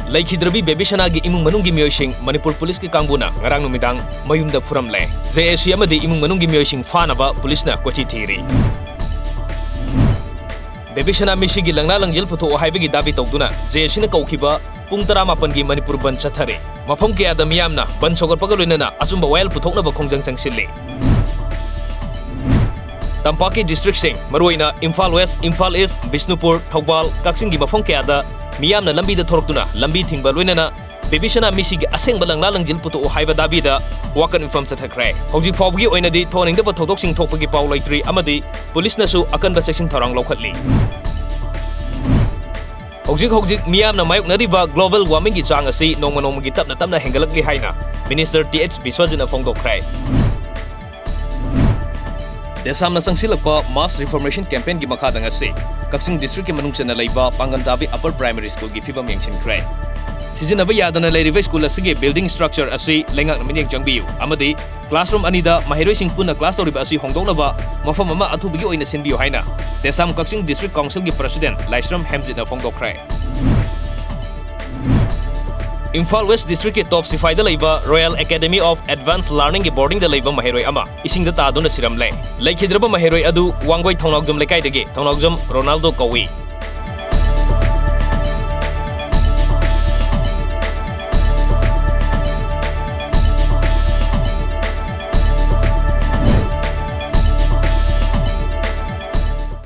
Laikhidrabi Bebishanagi Imung Manungi Myoshing, Manipur Police Kanguna, Ngarang Numidang, Mayum the Furamle. JSC Amadi Imung Manungi Myoshing Fanava, Police na Kwati Tiri. Bebishana Mishigi Langna Langjil Puto Hivigi Davi Toguna, JSC Kaukiba, Pungtara Mapangi Manipur Ban Chatare, Mapomki Adam Yamna, Ban Sogor Pagaluna, Azumba Well Putona Kongjang Sangsili. Tampaki District Sing, Maruina, Imphal West, Imphal East, Bishnupur, Thoubal, Kaksingi Mafongkeada, Miyamna Lambi the Tortuna, Lambi Thingbalwinana, Bebishana Mishig Aseng Balang Langjil Puto Haiva Davida, Wakan Inform Satakre. Hoji Fogi Oinadi, Toning the Potoxing Topaki Paul like 3 Amadi, Police Nasu, Akan Section Tarang locally. Hoji Miyamna Mayuk Nadiba, Global Warming Jangasi, Nomanomagitap Natamna Hengalaki Haina, Minister TH Biswajina Fongo Cray. Desamna Sangsilapa Mass Reformation Campaign Gimakadang Asi, Kaksing District Manungchana Laiba, Pangandabi Upper Primary School Gifibam Yangshin Cray. Seasonaba Yadana Lady School Asigi building structure Asi, Lengang Minik Jangbiu, Amadi, Classroom Anida, Mahiro Singpuna Class or Asi Hongdonaba, Mafamama Atubi in the Sinbio Haina. Desam Kaksing District Council President, Lystrom Hemzit of Fongo Cray. Imphal West District Top Sifai the Labor Royal Academy of Advanced Learning Boarding the Labor Mahiroi Ama Ising the Taduna Siram Lay Lake Hidraba Mahiroi Adu Wangway Tonogum Lekai Tonogum Ronaldo Kowi